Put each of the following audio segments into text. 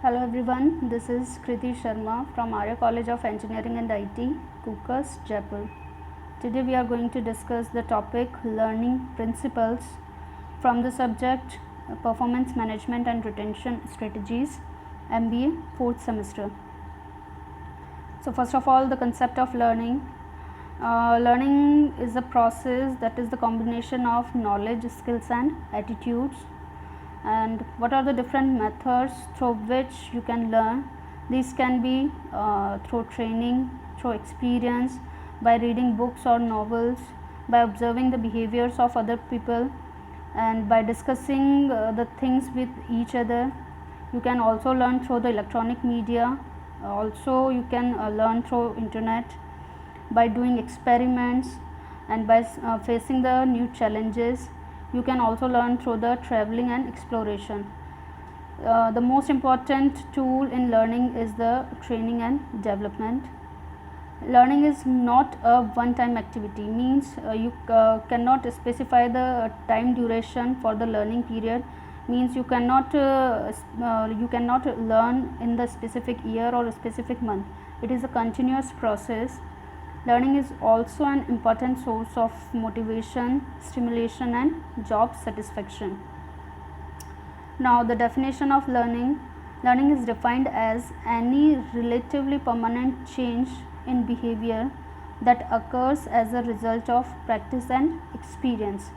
Hello everyone, this is Kriti Sharma from Arya College of Engineering and IT, Kukas, Jaipur. Today we are going to discuss the topic learning principles from the subject Performance Management and Retention Strategies, MBA 4th semester. So first of all, the concept of learning. Learning is a process that is the combination of knowledge, skills and attitudes. And what are the different methods through which you can learn? These can be through training, through experience, by reading books or novels, by observing the behaviors of other people, and by discussing the things with each other. You can also learn through the electronic media. Also you can learn through internet, by doing experiments, and by facing the new challenges. You can also learn through the traveling and exploration. The most important tool in learning is the training and development. Learning is not a one-time activity, means you cannot specify the time duration for the learning period, means you cannot learn in the specific year or a specific month. It is a continuous process. Learning is also an important source of motivation, stimulation and job satisfaction. Now the definition of learning. Learning is defined as any relatively permanent change in behavior that occurs as a result of practice and experience.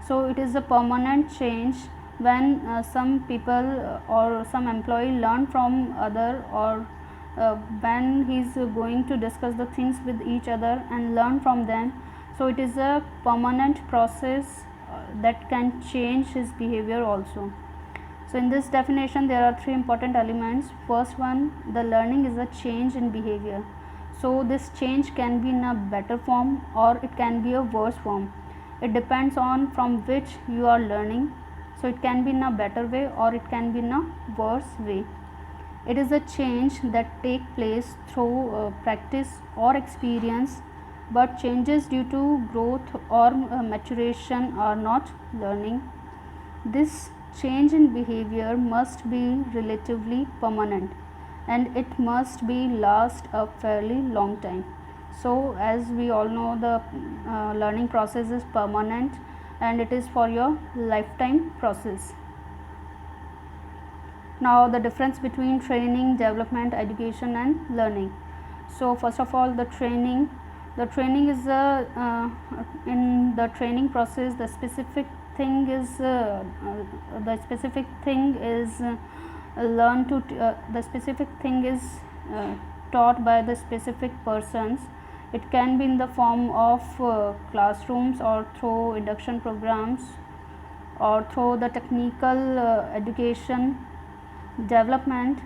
So it is a permanent change when some people or some employee learn from other, or when he is going to discuss the things with each other and learn from them. So it is a permanent process that can change his behavior also. So in this definition there are three important elements. First one, the learning is a change in behavior. So this change can be in a better form or it can be a worse form. It depends on from which you are learning. So it can be in a better way or it can be in a worse way. It is a change that take place through practice or experience, but changes due to growth or maturation are not learning. This change in behavior must be relatively permanent and it must be last a fairly long time. So as we all know, the learning process is permanent and it is for your lifetime process. Now the difference between training, development, education and learning. So first of all, the training is in the training process the specific thing is taught by the specific persons. It can be in the form of classrooms or through induction programs or through the technical education. Development.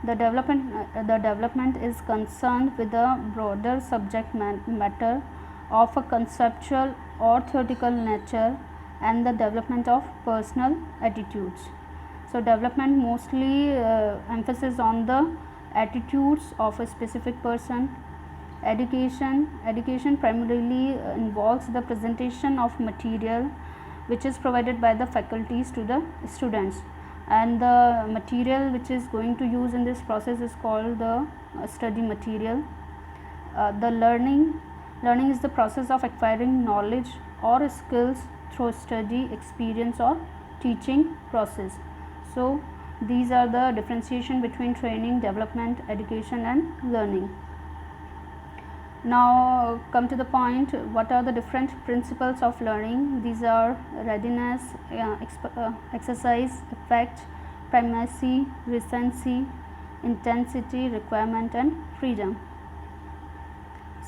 The development is concerned with the broader subject matter of a conceptual or theoretical nature and the development of personal attitudes. So development mostly emphasis on the attitudes of a specific person. Education primarily involves the presentation of material which is provided by the faculties to the students, and the material which is going to use in this process is called the study material. The learning is the process of acquiring knowledge or skills through study, experience or teaching process. So these are the differentiation between training, development, education and learning. Now come to the point, what are the different principles of learning? These are readiness, exercise, effect, primacy, recency, intensity, requirement and freedom.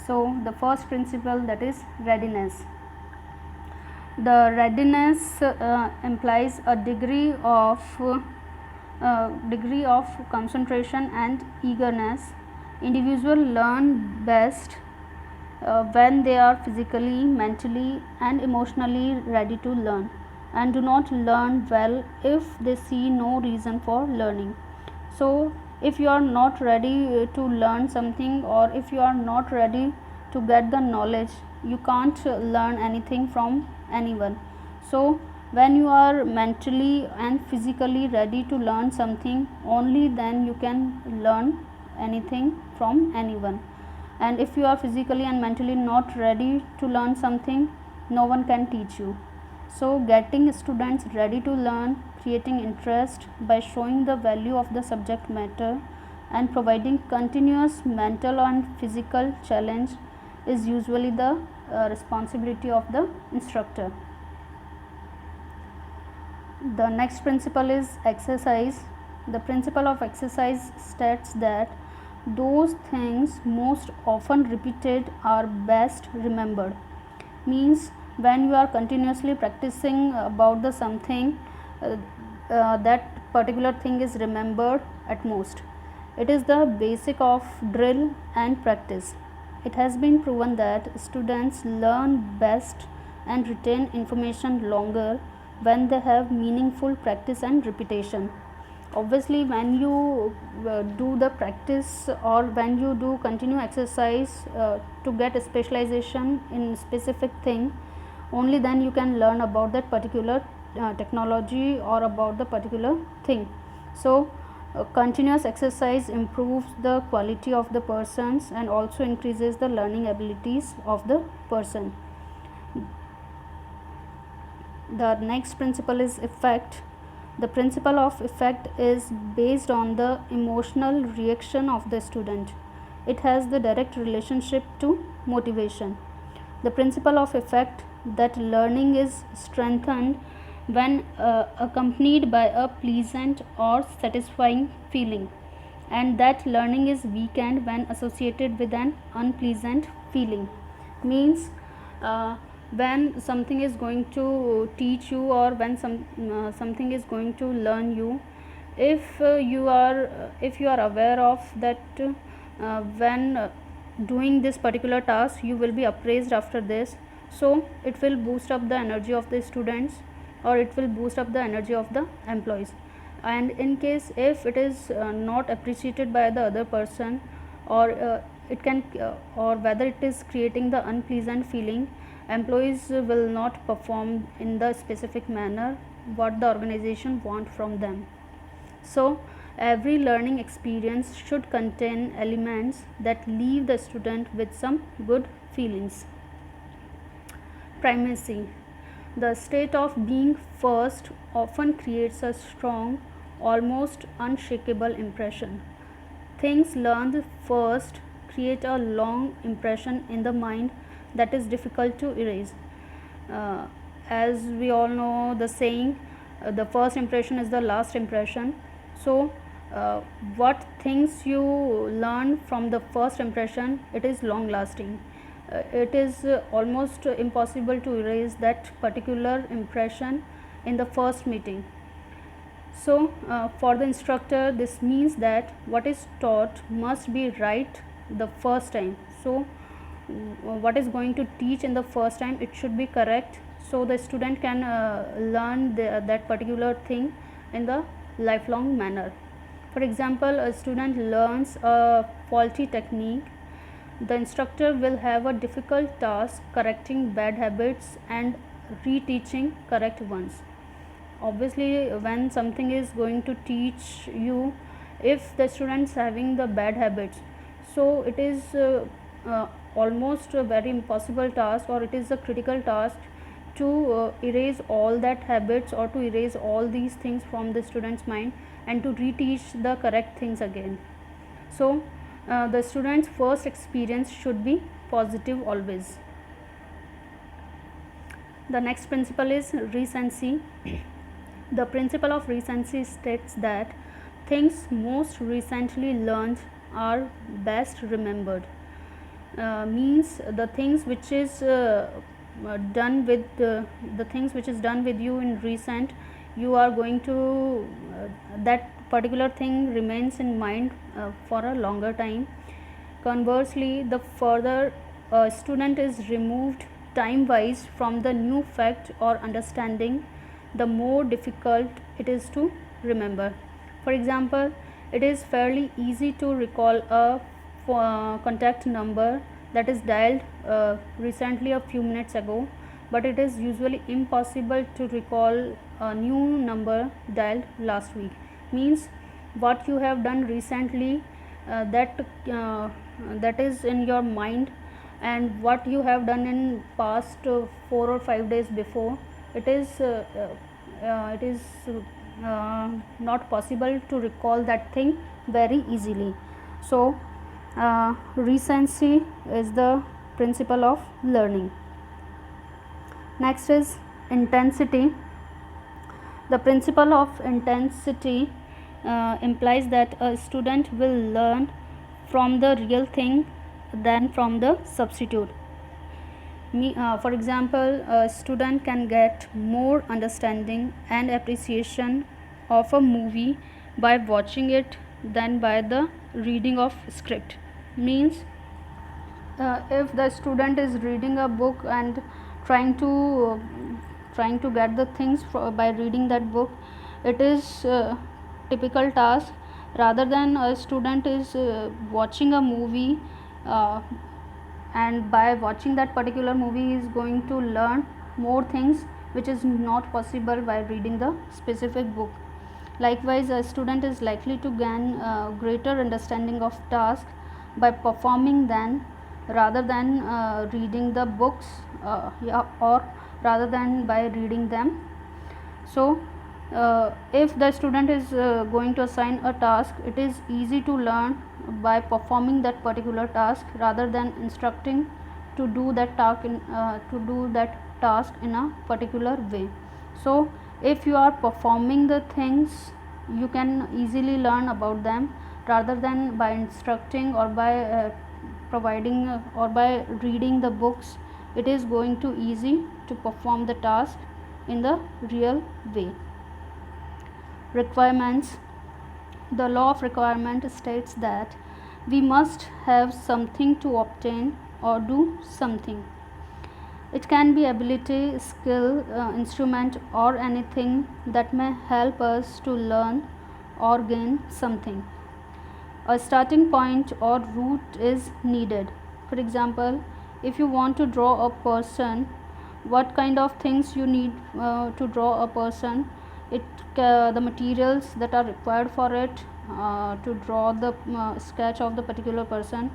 So the first principle, that is readiness. The readiness implies a degree of concentration and eagerness. Individuals learn best when they are physically, mentally and emotionally ready to learn, and do not learn well if they see no reason for learning. So if you are not ready to learn something, or if you are not ready to get the knowledge, you can't learn anything from anyone. So When you are mentally and physically ready to learn something, only then you can learn anything from anyone. And if you are physically and mentally not ready to learn something, no one can teach you. So getting students ready to learn, creating interest by showing the value of the subject matter, and providing continuous mental and physical challenge is usually the responsibility of the instructor. The next principle is exercise. The principle of exercise states that those things most often repeated are best remembered. Means when you are continuously practicing about the something, that particular thing is remembered at most. It is the basic of drill and practice. It has been proven that students learn best and retain information longer when they have meaningful practice and repetition. Obviously, when you do the practice or when you do continue exercise to get a specialization in specific thing, only then you can learn about that particular technology or about the particular thing. So continuous exercise improves the quality of the persons and also increases the learning abilities of the person. The next principle is effect. The principle of effect is based on the emotional reaction of the student. It has the direct relationship to motivation. The principle of effect, that learning is strengthened when accompanied by a pleasant or satisfying feeling, and that learning is weakened when associated with an unpleasant feeling. Means when something is going to teach you or when something is going to learn you, if you are aware of that when doing this particular task you will be appraised after this, so it will boost up the energy of the students or it will boost up the energy of the employees. And in case if it is not appreciated by the other person, or it can or whether it is creating the unpleasant feeling, employees will not perform in the specific manner what the organization want from them. So every learning experience should contain elements that leave the student with some good feelings. Primacy. The state of being first often creates a strong, almost unshakable impression. Things learned first create a long impression in the mind that is difficult to erase. As we all know the saying, the first impression is the last impression. So what things you learn from the first impression, it is long lasting. It is almost impossible to erase that particular impression in the first meeting. So for the instructor, this means that what is taught must be right the first time. So what is going to teach in the first time, it should be correct, so the student can learn that particular thing in the lifelong manner. For example, a student learns a faulty technique, the instructor will have a difficult task correcting bad habits and reteaching correct ones. Obviously, when something is going to teach you, if the students having the bad habits, so it is almost a very impossible task, or it is a critical task to erase all that habits or to erase all these things from the student's mind and to reteach the correct things again. So the student's first experience should be positive always. The next principle is recency. The principle of recency states that things most recently learned are best remembered. Means the things which is done with the things which is done with you in recent, you are going to that particular thing remains in mind for a longer time. Conversely, the further a student is removed time wise from the new fact or understanding, the more difficult it is to remember. For example, it is fairly easy to recall a contact number that is dialed recently a few minutes ago, but it is usually impossible to recall a new number dialed last week. Means what you have done recently, that is in your mind, and what you have done in past 4 or 5 days before, it is not possible to recall that thing very easily. So recency is the principle of learning. Next is intensity. The principle of intensity implies that a student will learn from the real thing than from the substitute. For example, a student can get more understanding and appreciation of a movie by watching it than by the reading of script. Means if the student is reading a book and trying to get the things by reading that book, it is typical task, rather than a student is watching a movie, and by watching that particular movie is going to learn more things which is not possible by reading the specific book. Likewise, a student is likely to gain greater understanding of task by performing than rather than reading the books, or rather than by reading them. So if the student is going to assign a task, it is easy to learn by performing that particular task rather than instructing to do that task in a particular way. So if you are performing the things, you can easily learn about them rather than by instructing or by providing or by reading the books. It is going to easy to perform the task in the real way. Requirements. The law of requirement states that we must have something to obtain or do something. It can be ability, skill, instrument, or anything that may help us to learn or gain something. A starting point or route is needed. For example, if you want to draw a person, what kind of things you need to draw a person? The materials that are required for it, to draw the sketch of the particular person: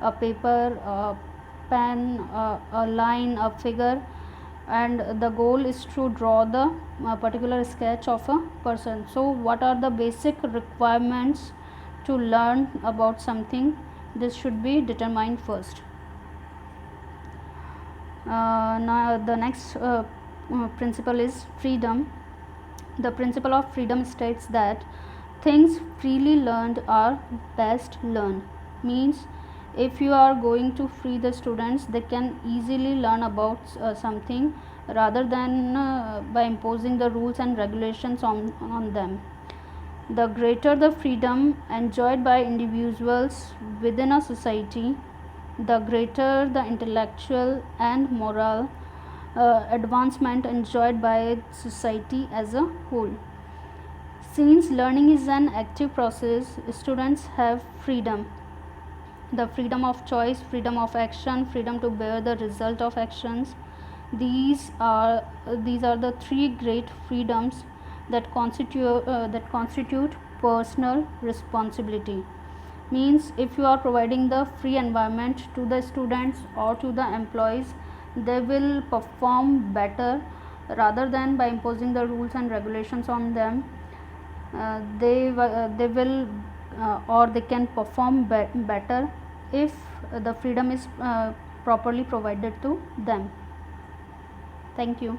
a paper, a pen, a line, a figure, and the goal is to draw the particular sketch of a person. So what are the basic requirements to learn about something? This should be determined first. Now the next principle is freedom. The principle of freedom states that things freely learned are best learned. Means if you are going to free the students, they can easily learn about something rather than by imposing the rules and regulations on them. The greater the freedom enjoyed by individuals within a society, the greater the intellectual and moral advancement enjoyed by society as a whole. Since learning is an active process, students have freedom: the freedom of choice, freedom of action, freedom to bear the result of actions. These are the three great freedoms that constitute personal responsibility. Means if you are providing the free environment to the students or to the employees, they will perform better rather than by imposing the rules and regulations on them. They will or they can perform better if the freedom is properly provided to them. Thank you.